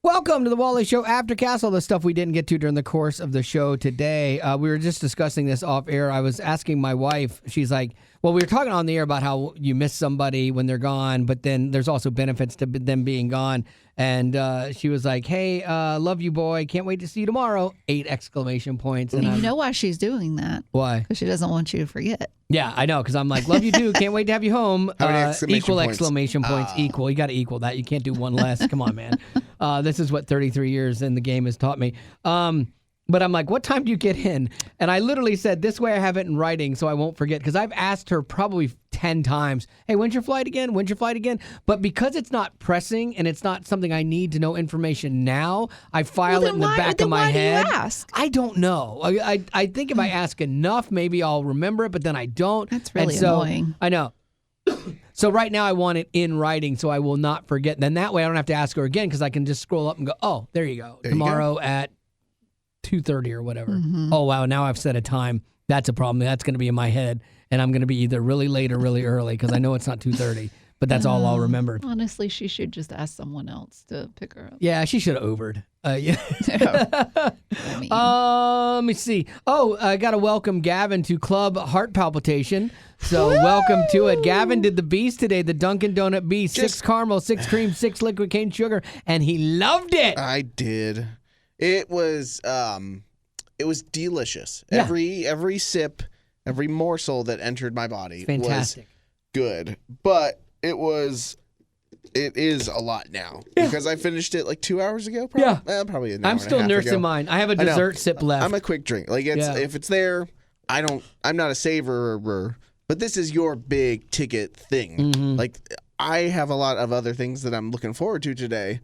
Welcome to the Wally Show Aftercast, all the stuff we didn't get to during the course of the show today. We were just discussing this off air. I was asking my wife, she's like, well, we were talking on the air about how you miss somebody when they're gone, but then there's also benefits to them being gone. And she was like, hey, love you, boy. Can't wait to see you tomorrow. 8 exclamation points. And you know why she's doing that? Why? Because she doesn't want you to forget. Yeah, I know, because I'm like, love you too. Can't wait to have you home. Equal exclamation points. Equal. You got to equal that. You can't do one less. Come on, man. This is what 33 years in the game has taught me. But I'm like, what time do you get in? And I literally said, this way I have it in writing so I won't forget. Because I've asked her probably 10 times, hey, when's your flight again? When's your flight again? But because it's not pressing and it's not something I need to know information now, I file it in the back of my head. Why do you ask? I don't know. I think if I ask enough, maybe I'll remember it, but then I don't. That's really annoying. I know. So right now I want it in writing so I will not forget. Then that way I don't have to ask her again because I can just scroll up and go, oh, there you go. Tomorrow at 2:30 or whatever. Mm-hmm. Oh, wow, now I've set a time. That's a problem. That's going to be in my head, and I'm going to be either really late or really early because I know it's not 2:30, but that's all I'll remember. Honestly, she should just ask someone else to pick her up. Yeah, she should have Ubered. Yeah. I mean. Let me see. Oh, I got to welcome Gavin to Club Heart Palpitation. So welcome to it. Gavin did the Beast today, the Dunkin' Donut Beast. 6 caramel, 6 cream, 6 liquid cane sugar, and he loved it. I did. It was delicious. Yeah. Every sip, every morsel that entered my body was good. But it is a lot now because I finished it like 2 hours ago. Probably an hour I'm still nursing mine. I have a dessert sip left. I'm a quick drink. Like if it's there, I'm not a savorer. But this is your big ticket thing. Mm-hmm. Like I have a lot of other things that I'm looking forward to today.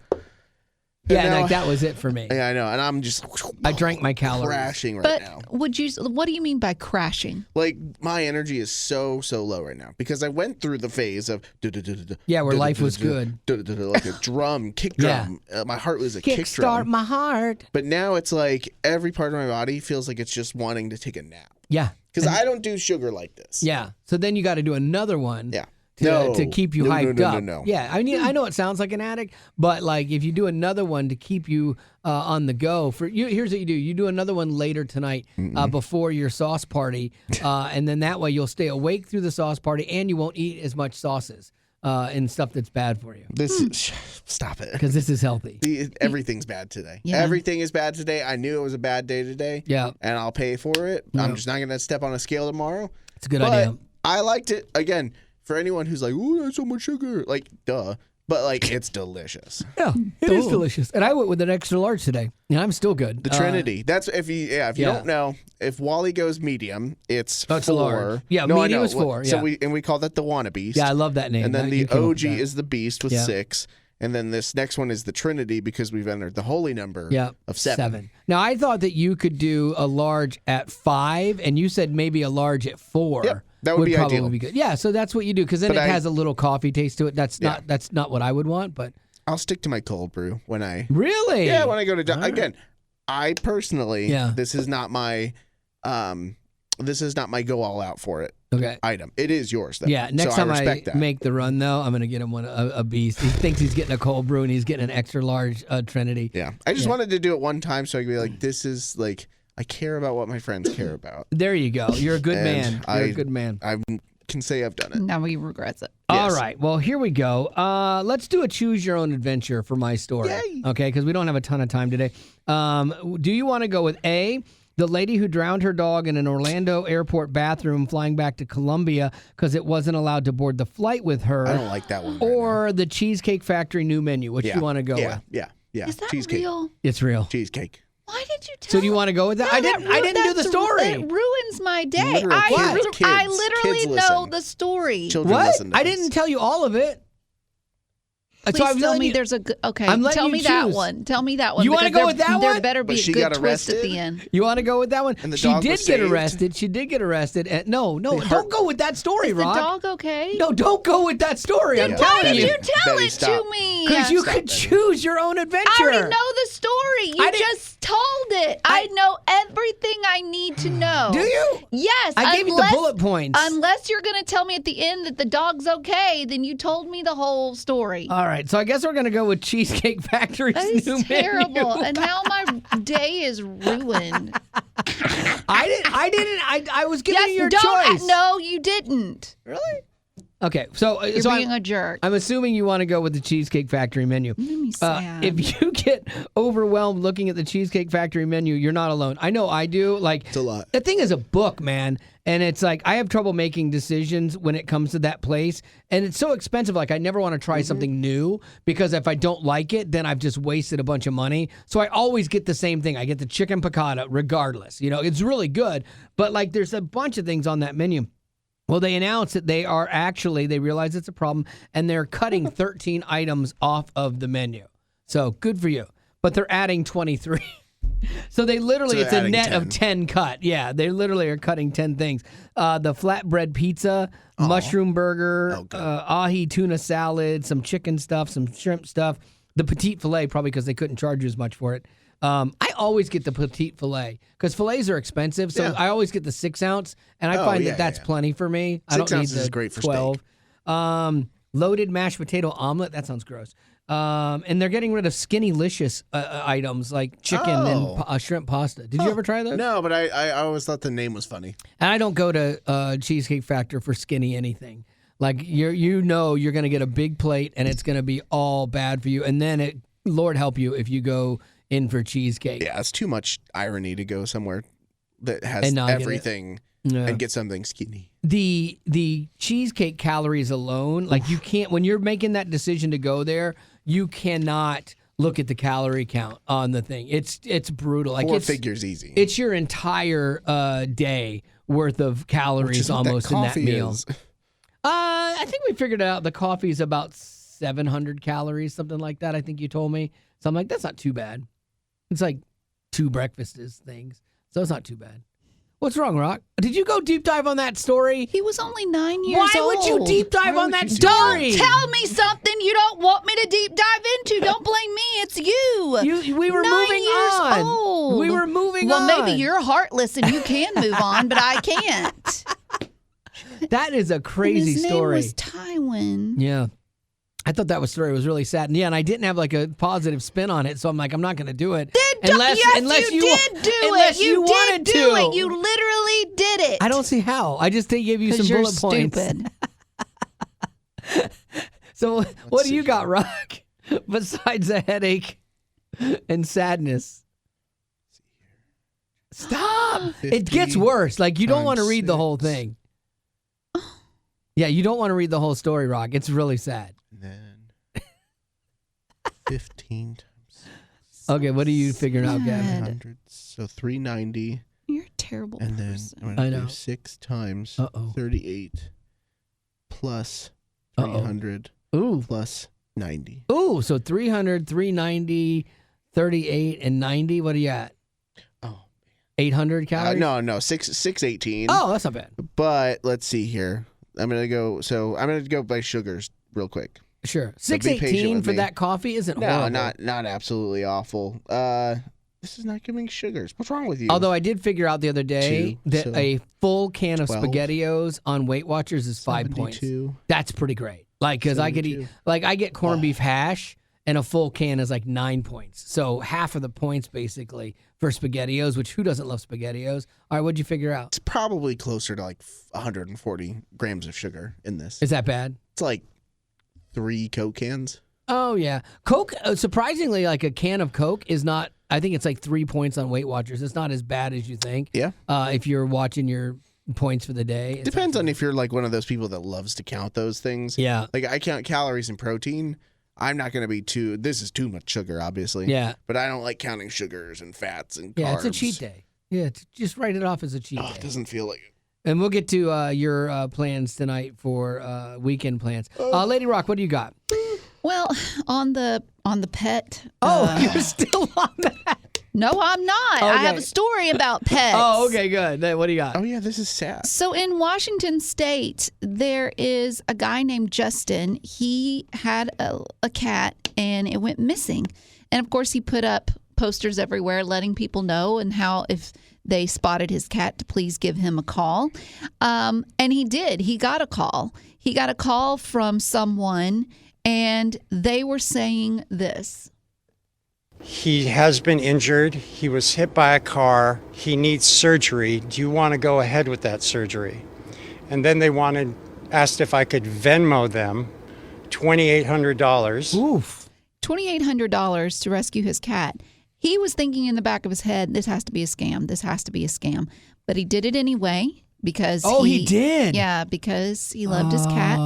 Yeah, and like that was it for me. Yeah, I know, and I'm just I drank my calories. Crashing right now. What do you mean by crashing? Like my energy is so low right now because I went through the phase of where life was good, like a drum, kick drum. My heart was a kick drum. Start my heart. But now it's like every part of my body feels like it's just wanting to take a nap. Yeah, because I don't do sugar like this. Yeah, so then you got to do another one. Yeah. To keep you hyped up. No. Yeah, I mean, I know it sounds like an addict, but like if you do another one to keep you on the go, here's what you do: you do another one later tonight before your sauce party, and then that way you'll stay awake through the sauce party, and you won't eat as much sauces and stuff that's bad for you. Stop it, because this is healthy. Everything's bad today. Yeah. Everything is bad today. I knew it was a bad day today. Yeah, and I'll pay for it. Yeah. I'm just not going to step on a scale tomorrow. It's a good idea. I liked it again. For anyone who's like, "Oh, that's so much sugar," like, duh. But like, it's delicious. Yeah, it is delicious. And I went with an extra large today. Yeah, I'm still good. The Trinity. That's if you don't know, if Wally goes medium, it's 4. Large. Yeah, medium is 4. Yeah. So we call that the Wanna Beast. Yeah, I love that name. And then the OG is the Beast with 6. And then this next one is the Trinity because we've entered the holy number of 7. Now, I thought that you could do a large at 5, and you said maybe a large at 4. Yep, that would be probably ideal. Be good. Yeah, so that's what you do because then it has a little coffee taste to it. That's not what I would want, but I'll stick to my cold brew when I really. Yeah, when I go to again. I personally, this is not my go all out for it. Item. It is yours, though. Yeah, next time I make the run, though, I'm going to get him a Beast. He thinks he's getting a cold brew, and he's getting an extra large Trinity. Yeah. I just wanted to do it one time so I could be like, this is, like, I care about what my friends care about. There you go. You're a good man. You're a good man. I can say I've done it. Now he regrets it. Yes. All right. Well, here we go. Let's do a choose your own adventure for my story. Yay. Okay, because we don't have a ton of time today. Do you want to go with A, the lady who drowned her dog in an Orlando airport bathroom flying back to Colombia because it wasn't allowed to board the flight with her? I don't like that one. Or the Cheesecake Factory new menu. Which do you want to go with? Yeah. Is that Cheesecake. real? It's real. Cheesecake. Why did you tell So do you want to go with that? No, I didn't do the story. It ruins my day. Literal kids. I literally Kids know listen. the story. Children What? listen to I this. didn't tell you all of it. Please tell me there's a good... Okay, tell me that one. Tell me that one. You want to go with that one? There better be But a good twist at the end. You want to go with that one? And the she dog did was get saved? arrested. She did get arrested. And no, don't go with that story, Is the Rock. dog okay? No, don't go with that story. Then I'm why telling did you. you tell Betty, it stop. to me? Because you Stop, could Betty. choose your own adventure. I already know the story. You just told it. I know everything I need to know. Do you? Yes. I gave you the bullet points. Unless you're going to tell me at the end that the dog's okay, then you told me the whole story. All right. So I guess we're going to go with Cheesecake Factory's new terrible. menu. And now my day is ruined. I was giving you your choice. No, you didn't. Really? Okay, so you're being a jerk. I'm assuming you want to go with the Cheesecake Factory menu. If you get overwhelmed looking at the Cheesecake Factory menu, you're not alone. I know I do. Like, it's a lot. The thing is a book, man, and it's like I have trouble making decisions when it comes to that place, and it's so expensive. Like, I never want to try something new because if I don't like it, then I've just wasted a bunch of money. So I always get the same thing. I get the chicken piccata, regardless. You know, it's really good, but like, there's a bunch of things on that menu. Well, they announced that they realize it's a problem, and they're cutting 13 items off of the menu. So good for you. But they're adding 23. So it's a net 10. Of 10 cut. Yeah, they literally are cutting 10 things. The flatbread pizza, mushroom burger, ahi tuna salad, some chicken stuff, some shrimp stuff. The petite filet, probably because they couldn't charge you as much for it. I always get the petite filet because fillets are expensive, so I always get the 6 ounce, and I find that's plenty for me. I don't need the great for 12. Loaded mashed potato omelet, that sounds gross. And they're getting rid of Skinnylicious items like chicken and shrimp pasta. Did you ever try those? No, but I always thought the name was funny. And I don't go to Cheesecake Factory for skinny anything. Like you're going to get a big plate and it's going to be all bad for you, and then Lord help you if you go in for cheesecake. Yeah, it's too much irony to go somewhere that has everything and get something skinny. The cheesecake calories alone, like you can't, when you're making that decision to go there, you cannot look at the calorie count on the thing. It's brutal. Like 4 figures easy. It's your entire day worth of calories almost in that meal. I think we figured it out. The coffee is about 700 calories, something like that. I think you told me. So I'm like, that's not too bad. It's like 2 breakfasts things. So it's not too bad. What's wrong, Rock? Did you go deep dive on that story? He was only 9 years old. Why would you deep dive on that story? Don't tell me something you don't want me to deep dive into. Don't blame me. It's you. We were 9 moving years on. Old. We were moving on. Well, maybe you're heartless and you can move on, but I can't. That is a crazy story. His name was Tywin. Yeah. I thought that story was really sad. And and I didn't have like a positive spin on it, so I'm like, I'm not going to do it. Unless you wanted to. You literally did it. I don't see how. I just gave you some bullet points. Stupid. So what do you got, Rock? Besides a headache and sadness. Stop. It gets worse. Like you don't want to read the whole thing. Yeah, you don't want to read the whole story, Rock. It's really sad. And then 15 times. Okay, what are you figuring out, Gavin? 100, so 390. You're a terrible person. And then I'm going to do 6 times 38 plus 300 plus 90. Ooh, so 300, 390, 38, and 90. What are you at? 800 calories? No, 618. Oh, that's not bad. But let's see here. I'm gonna go by sugars real quick. Sure. 618 for that coffee isn't horrible. No, not absolutely awful. This is not giving sugars. What's wrong with you? Although I did figure out the other day that a full can of SpaghettiOs on Weight Watchers is 5 points. That's pretty great. Like, because I get corned beef hash, and a full can is like 9 points. So half of the points basically for SpaghettiOs, which who doesn't love SpaghettiOs? All right, what'd you figure out? It's probably closer to like 140 grams of sugar in this. Is that bad? It's like 3 Coke cans. Oh, yeah. Coke, surprisingly, like a can of Coke is not, I think it's like 3 points on Weight Watchers. It's not as bad as you think. Yeah. If you're watching your points for the day. Depends on if you're like one of those people that loves to count those things. Yeah. Like I count calories and protein. I'm not going to be this is too much sugar, obviously. Yeah. But I don't like counting sugars and fats and carbs. Yeah, it's a cheat day. Yeah, just write it off as a cheat day. It doesn't feel like it. And we'll get to your plans tonight for weekend plans. Lady Rock, what do you got? Well, on the pet. You're still on that. No, I'm not. Okay. I have a story about pets. Oh, okay, good. What do you got? Oh, yeah, this is sad. So in Washington State, there is a guy named Justin. He had a cat, and it went missing. And, of course, he put up posters everywhere letting people know and how if they spotted his cat to please give him a call. And he did. He got a call. He got a call from someone, and they were saying this. He has been injured. He was hit by a car. He needs surgery. Do you want to go ahead with that surgery? And then they asked if I could Venmo them $2,800. Oof. $2,800 to rescue his cat. He was thinking in the back of his head, this has to be a scam. This has to be a scam. But he did it anyway because he did? Yeah, because he loved his cat.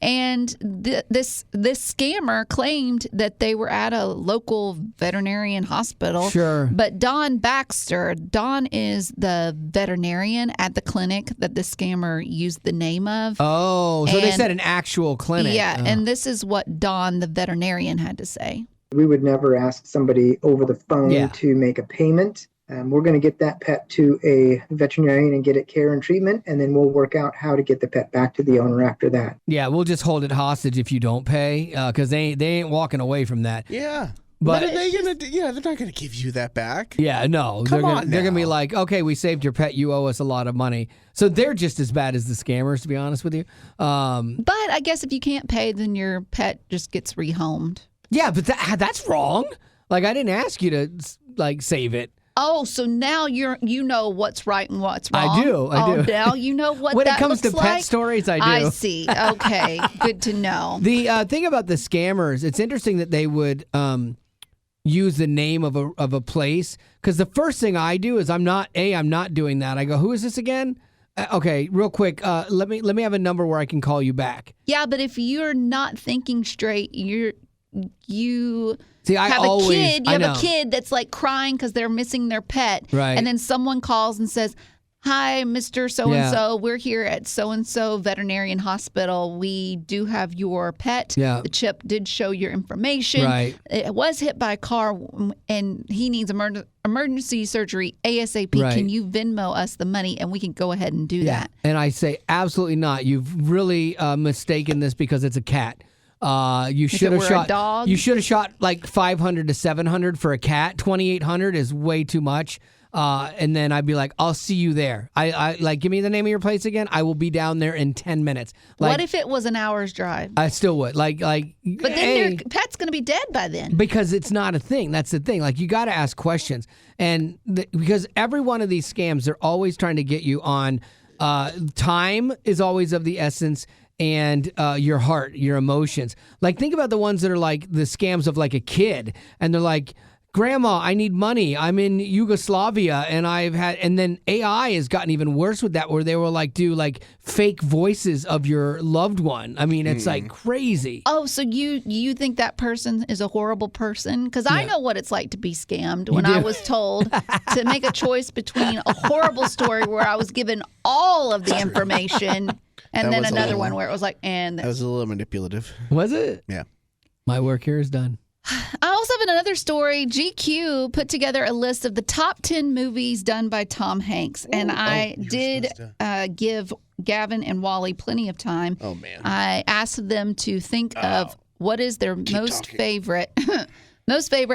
And this scammer claimed that they were at a local veterinarian hospital. Sure. But Don Baxter, Don is the veterinarian at the clinic that the scammer used the name of. Oh, so they said an actual clinic. Yeah, and this is what Don, the veterinarian, had to say. We would never ask somebody over the phone to make a payment. We're going to get that pet to a veterinarian and get it care and treatment, and then we'll work out how to get the pet back to the owner after that. Yeah, we'll just hold it hostage if you don't pay, because they ain't walking away from that. Yeah. But what are they going to do? Yeah, they're not going to give you that back. Yeah, no. They're going to be like, okay, we saved your pet. You owe us a lot of money. So they're just as bad as the scammers, to be honest with you. But I guess if you can't pay, then your pet just gets rehomed. Yeah, but that's wrong. Like, I didn't ask you to, like, save it. Oh, so now you know what's right and what's wrong. I do. Oh, now you know what when that it comes looks to pet stories, I do. I see. Okay, good to know. The thing about the scammers, it's interesting that they would use the name of a place, because the first thing I do is I'm not doing that. I go, who is this again? Okay, real quick. Let me have a number where I can call you back. Yeah, but if you're not thinking straight, you have a kid that's like crying because they're missing their pet. Right. And then someone calls and says, hi, Mr. So-and-so. We're here at so-and-so veterinarian hospital. We do have your pet. Yeah. The chip did show your information. Right. It was hit by a car and he needs emergency surgery ASAP. Right. Can you Venmo us the money and we can go ahead and do that? And I say, absolutely not. You've really mistaken this because it's a cat. You should have shot. A dog? You should have shot like $500 to $700 for a cat. $2,800 is way too much. And then I'd be like, I'll see you there. I like, give me the name of your place again. I will be down there in 10 minutes. Like, what if it was an hour's drive? I still would. But then your pet's going to be dead by then. Because it's not a thing. That's the thing. Like, you got to ask questions. And because every one of these scams, they're always trying to get you on time is always of the essence. And your heart, your emotions. Like, think about the ones that are like the scams of like a kid. And they're like, Grandma, I need money. I'm in Yugoslavia. And then AI has gotten even worse with that, where they will like do like fake voices of your loved one. I mean, it's like crazy. Oh, so you think that person is a horrible person? Because I know what it's like to be scammed when I was told to make a choice between a horrible story where I was given all of the information and then another one where it was like, that was a little manipulative. Was it? Yeah. My work here is done. I also have another story. GQ put together a list of the top 10 movies done by Tom Hanks. And I did give Gavin and Wally plenty of time. Oh, man. I asked them to think of what is their most favorite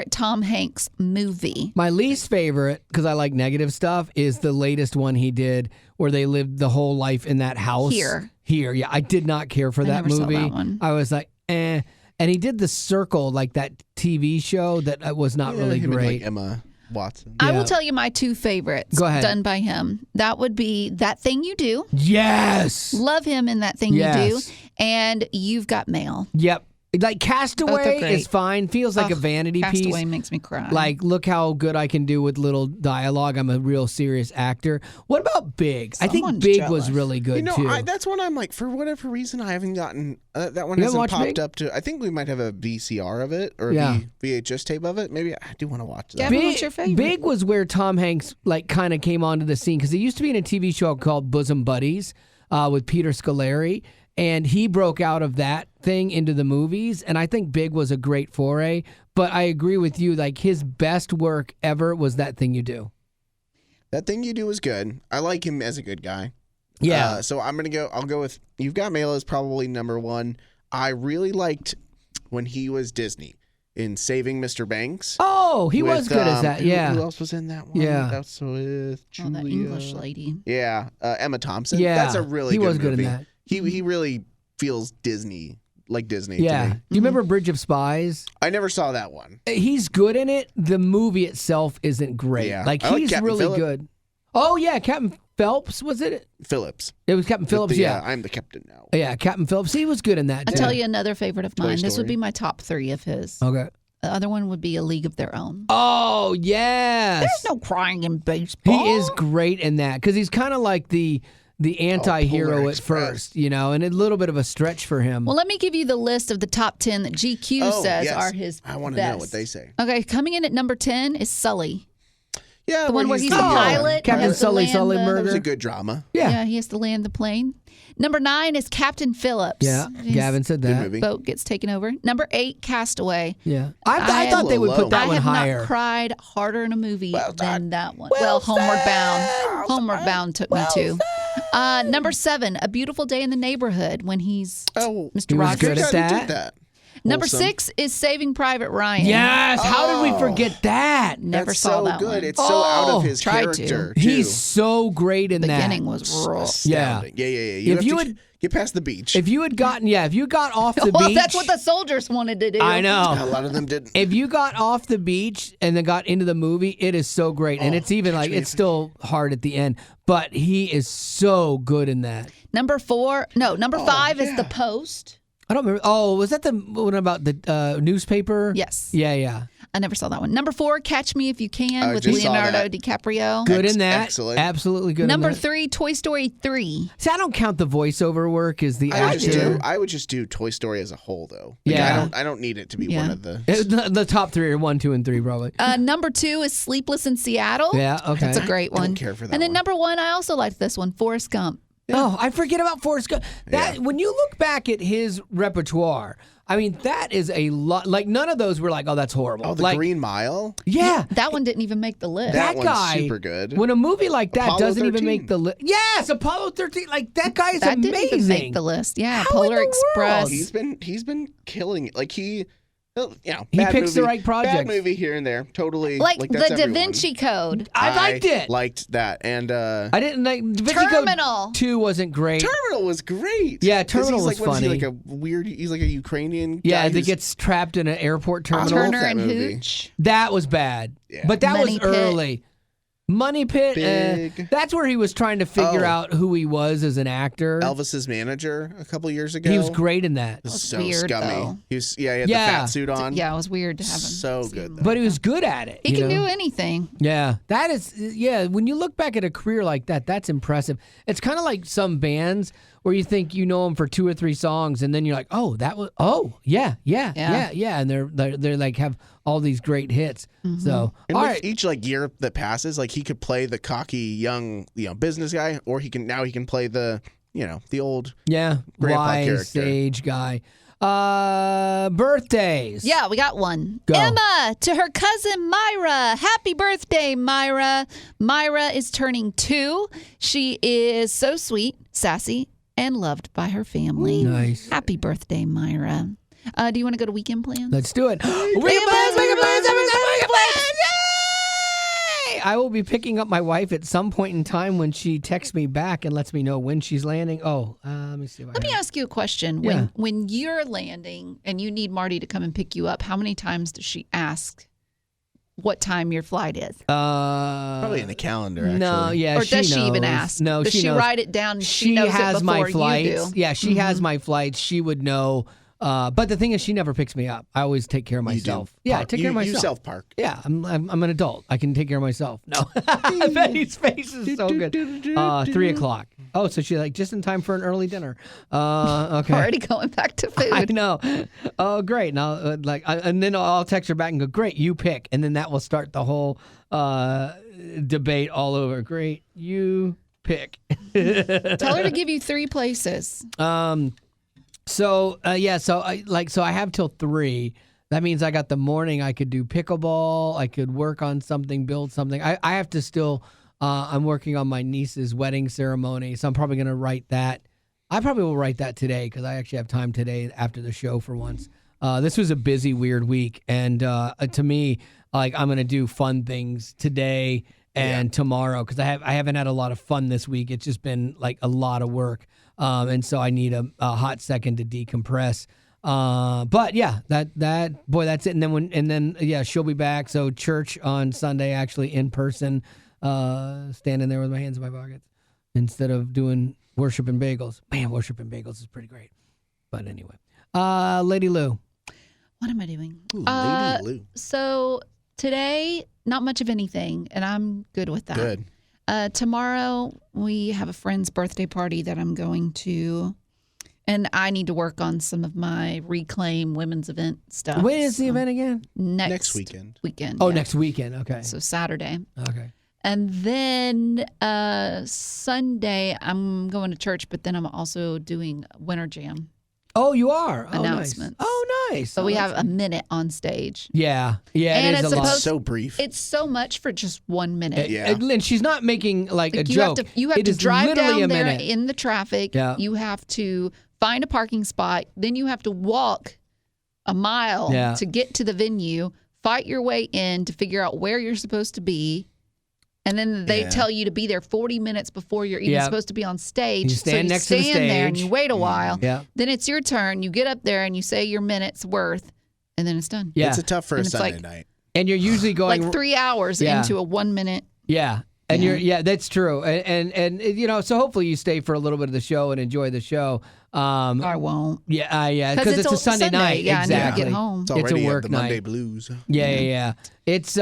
Tom Hanks movie. My least favorite, because I like negative stuff, is the latest one he did where they lived the whole life in that house. Here. Yeah, I did not care for that movie. Saw that one. I was like, eh. And he did The Circle, like that TV show that was not really great. Like Emma Watson. I will tell you my two favorites done by him. That would be That Thing You Do. Yes. Love him in That Thing You Do. And You've Got Mail. Yep. Like Castaway is fine. Feels like a vanity piece. Castaway makes me cry. Like, look how good I can do with little dialogue. I'm a real serious actor. What about Big? I think Big was really good too. That's one I'm like, for whatever reason, I haven't gotten that one hasn't popped up to. I think we might have a VCR of it or a VHS tape of it. Maybe I do want to watch that. Gavin, what's your favorite? Big was where Tom Hanks like kind of came onto the scene because he used to be in a TV show called Bosom Buddies with Peter Scolari. And he broke out of that thing into the movies. And I think Big was a great foray. But I agree with you. Like, his best work ever was That Thing You Do. That Thing You Do was good. I like him as a good guy. Yeah. So I'll go with You've Got Mail is probably number one. I really liked when he was Disney. in Saving Mr. Banks. Oh, he was good as that. Yeah. Who else was in that one? Yeah. That's with Julia. that English lady. Yeah, Emma Thompson. Yeah. That's a really good movie. He was good in that. He really feels Disney, like Disney to Yeah. me. Do you remember Bridge of Spies? I never saw that one. He's good in it. The movie itself isn't great. Yeah. Like, I like he's Captain really Phillip. good. Oh, yeah. Captain Phelps, was it? Phillips. It was Captain Phillips, yeah. I'm the captain now. Yeah, Captain Phillips. He was good in that, I'll too. tell you another favorite of mine. This would Story. be my top 3 of his. Okay. The other one would be A League of Their Own. Oh, yes. There's no crying in baseball. He is great in that because he's kind of like the anti-hero Polar at Express. first, you know, and a little bit of a stretch for him. Well, let me give you the list of the top 10 that GQ says yes. are his I want to best. know what they say. Okay, coming in at number 10 is Sully. Yeah, The one where he's the pilot. Captain has to Sully land Sully the- murder. That was a good drama. Yeah. He has to land the plane. Number 9 is Captain Phillips. Yeah, His Gavin said Good that. movie. boat gets taken over. Number 8, Castaway. Yeah. I thought they would low. put that I one have higher. not cried harder in a movie Well than done. that one. Well, Homeward Bound. Homeward Bound took me too. Number 7, A Beautiful Day in the Neighborhood, when he's Oh, Mr. He was Rogers. good at God, who that. did that? Number Wholesome. 6 is Saving Private Ryan. Yes. How did we forget that? Never That's saw so that good. one. It's so out Oh, of his tried to. character. Too. He's so great in Beginning that. was rough. Astounding. Yeah. If you had- get past the beach. If you had gotten, if you got off the Well, beach. that's what the soldiers wanted to do. I a know. lot of them didn't. If you got off the beach and then got into the movie, it is so great. And it's even like, it's still hard at the end, but he is so good in that. Number 5 is The Post. I don't remember. Oh, was that the one about the newspaper? Yes. Yeah. I never saw that one. Number 4, Catch Me If You Can I with just saw Leonardo that. DiCaprio. Good in that. Excellent. Absolutely good Number in that. 3, Toy Story 3. See, I don't count the voiceover work as the actor. I would just do Toy Story as a whole, though. Yeah. I don't need it to be Yeah. one of the. The top 3 are 1, 2, and 3 probably. Number 2 is Sleepless in Seattle. Yeah, okay. That's a great I don't one. care for that And then one. number 1, I also liked this one, Forrest Gump. Oh, I forget about Forrest Gump. When you look back at his repertoire, I mean, that is a lot. Like, none of those were like, oh, that's horrible. Oh, the like, Green Mile. Yeah. That one didn't even make the list. That That one's guy, super good. When a movie like that Apollo doesn't even 13. make the list. Yes, Apollo 13. Like, that guy is That amazing. didn't even make the list. Yeah, How in Polar the Express. world? He's been killing it. Like he He bad picks the movie, right projects. Bad movie here and there. Totally. Like that's the Da everyone. Vinci Code. I liked it. Liked that. And I didn't like Vinci Code Terminal. 2 wasn't great. Terminal was great. Yeah, 'Cause Terminal he's was like, what is he, funny. like a weird. He's like a Ukrainian. Yeah, guy that who's- gets trapped in an airport I terminal. love Turner that and movie. Hooch. That was bad. Yeah. But that Money was Pit. early. Money Pit, Big. that's where he was trying to figure Oh. out who he was as an actor. Elvis's manager a couple years ago. He was great in that. It was That's so weird, scummy. though. He was. Yeah, he had Yeah. the fat suit on. Yeah, it was weird to have him. So see good, him. though. But he was good at it. He you can know? do anything. Yeah, that is. Yeah, when you look back at a career like that, that's impressive. It's kind of like some bands where you think you know them for 2 or 3 songs, and then you're like, oh, that was. Oh, yeah, and they're like have all these great hits. So And all with right, each like year that passes, like he could play the cocky young, business guy, or he can play the, the old. yeah, Grandpa wise character. sage guy. Birthdays. Yeah, we got one. Go. Emma to her cousin Myra. Happy birthday, Myra. Myra is turning 2. She is so sweet, sassy, and loved by her family. Nice. Happy birthday, Myra. Do you want to go to weekend plans? Let's do it. Weekend plans, weekend plans, weekend plans. Yay! I will be picking up my wife at some point in time when she texts me back and lets me know when she's landing. Oh, let me see. If I Let me have- ask you a question. Yeah. When you're landing and you need Marty to come and pick you up, how many times does she ask what time your flight is? Probably in the calendar. Actually. No, yeah, Or does she even knows. ask? No, does she she knows. write it down and she She knows has it my before you flights. do? Yeah, she has my flights. She would know. But the thing is, she never picks me up. I always take care of You do. myself. Yeah, I take care of myself. You self-park. Yeah, I'm an adult. I can take care of myself. No, Betty's face is so good. 3:00. Oh, so she's like just in time for an early dinner. Okay. Already going back to food. I know. Oh, great. Now, and then I'll text her back and go, "Great, you pick," and then that will start the whole debate all over. Great, you pick. Tell her to give you 3 places. So I have till 3. That means I got the morning. I could do pickleball. I could work on something, build something. I have to still. I'm working on my niece's wedding ceremony, so I'm probably going to write that. I probably will write that today because I actually have time today after the show for once. This was a busy, weird week. And to me, like, I'm going to do fun things today and tomorrow because I haven't had a lot of fun this week. It's just been like a lot of work. And so I need a hot second to decompress. But yeah, that's it. And then she'll be back. So church on Sunday, actually in person, standing there with my hands in my pockets instead of doing worship and bagels. Man, worship and bagels is pretty great. But anyway, Lady Lou. What am I doing? Ooh, Lady Lou. So today, not much of anything, and I'm good with that. Good. Tomorrow, we have a friend's birthday party that I'm going to, and I need to work on some of my Reclaim women's event stuff. When is the event again? Next weekend. Oh, next weekend. Okay. So Saturday. Okay. And then Sunday, I'm going to church, but then I'm also doing Winter Jam. Oh, you are? Announcements. Oh, nice. So we have a minute on stage. Yeah. Yeah, and it is a lot. So brief. It's so much for just 1 minute. And she's not making like a joke. You have to drive down there in the traffic. Yeah. You have to find a parking spot. Then you have to walk a mile to get to the venue, fight your way in to figure out where you're supposed to be. And then they tell you to be there 40 minutes before you're even supposed to be on stage. You stand next to the stage. There and you wait a while. Yeah. Then it's your turn. You get up there and you say your minute's worth, and then it's done. Yeah. It's a tough first Sunday night. And you're usually going like 3 hours into a 1 minute. Yeah. And that's true. And you know, so hopefully you stay for a little bit of the show and enjoy the show. I won't. Yeah, because it's a Sunday night. Yeah, exactly. I need to get home. It's a work the night. Monday blues. Yeah. It's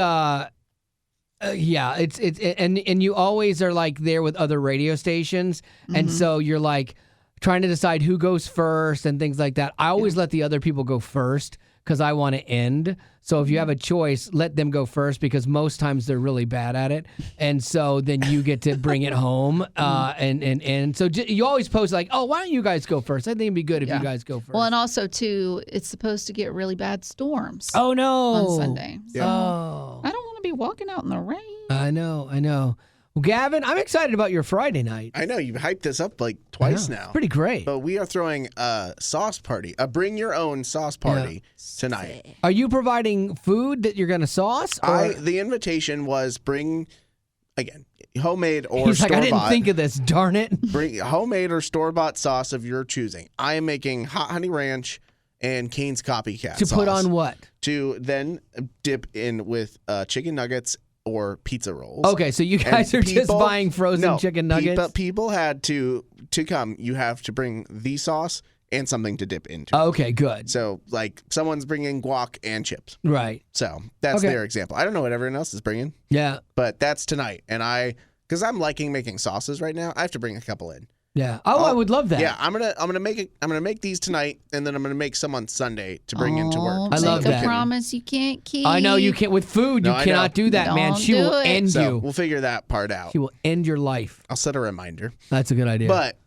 and you always are like there with other radio stations, and so you're like trying to decide who goes first and things like that. I always let the other people go first because I want to end. So if you have a choice, let them go first because most times they're really bad at it, and so then you get to bring it home. And so you always post like, oh, why don't you guys go first? I think it'd be good if you guys go first. Well, and also too, it's supposed to get really bad storms. Oh no, on Sunday. So Oh, I don't want to be walking out in the rain. I know. Well, Gavin, I'm excited about your Friday night. I know you've hyped this up like twice now. It's pretty great. But we are throwing a sauce party, a bring your own sauce party tonight. Are you providing food that you're going to sauce? Or? The invitation was bring, again, homemade or He's store-bought. like, I didn't think of this, darn it. Bring homemade or store-bought sauce of your choosing. I am making hot honey ranch and Cane's copycat To sauce. put on what? To then dip in with chicken nuggets or pizza rolls. Okay, so you guys are just buying frozen chicken nuggets? People had to come. You have to bring the sauce and something to dip into. Okay, good. So, like, someone's bringing guac and chips. Right. So, that's their example. I don't know what everyone else is bringing. Yeah. But that's tonight. And because I'm liking making sauces right now, I have to bring a couple in. Yeah. Oh, I would love that. Yeah, I'm gonna make these tonight, and then I'm gonna make some on Sunday to bring into work. I love make that. a promise you can't keep. I know you can't with food. You cannot do that, man. She will end So you. we'll figure that part out. She will end your life. I'll set a reminder. That's a good idea. But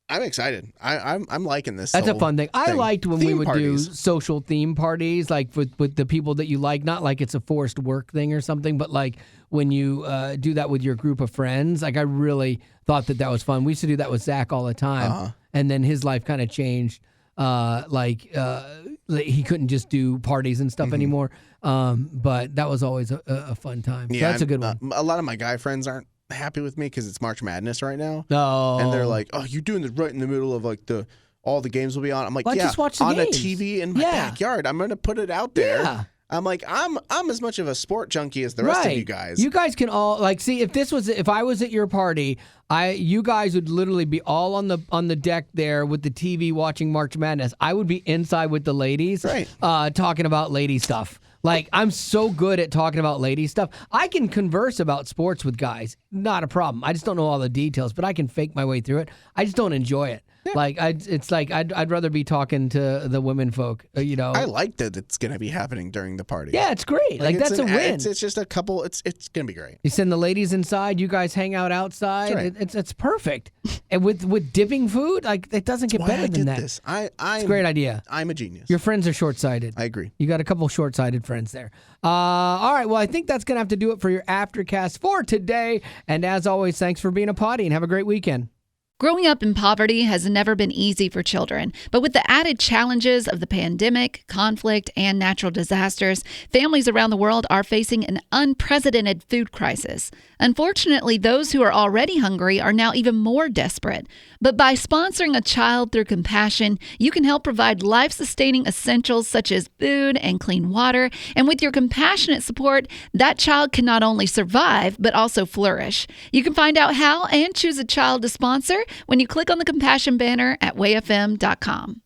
I'm excited. I'm liking this. That's a fun thing. I liked when we would parties. do social theme parties, like with the people that you like. Not like it's a forced work thing or something, but like when you do that with your group of friends. Like I really thought that was fun. We used to do that with Zach all the time, and then his life kind of changed. He couldn't just do parties and stuff anymore. But that was always a fun time. Yeah, So that's a good one. A lot of my guy friends aren't happy with me because it's March Madness right now. No, And they're like, "Oh, you're doing this right in the middle of like all the games will be on." I'm like, Well, "Yeah, just watch the on games. a TV in my backyard. I'm gonna put it out there." Yeah. I'm like, I'm as much of a sport junkie as the rest of you guys. You guys can all see if I was at your party, you guys would literally be all on the deck there with the TV watching March Madness. I would be inside with the ladies, Right. Talking about lady stuff. Like I'm so good at talking about lady stuff. I can converse about sports with guys, not a problem. I just don't know all the details, but I can fake my way through it. I just don't enjoy it. Yeah. I'd rather be talking to the women folk, I like that it's gonna be happening during the party. Yeah, it's great. Like that's a win. It's just a couple. It's gonna be great. You send the ladies inside. You guys hang out outside. That's right. It's perfect. And with dipping food, like it doesn't get better than that. This. It's a great idea. I'm a genius. Your friends are short-sighted. I agree. You got a couple short-sighted friends there. All right. Well, I think that's gonna have to do it for your Aftercast for today. And as always, thanks for being a potty and have a great weekend. Growing up in poverty has never been easy for children, but with the added challenges of the pandemic, conflict, and natural disasters, families around the world are facing an unprecedented food crisis. Unfortunately, those who are already hungry are now even more desperate. But by sponsoring a child through compassion, you can help provide life-sustaining essentials such as food and clean water. And with your compassionate support, that child can not only survive, but also flourish. You can find out how and choose a child to sponsor when you click on the compassion banner at wayfm.com.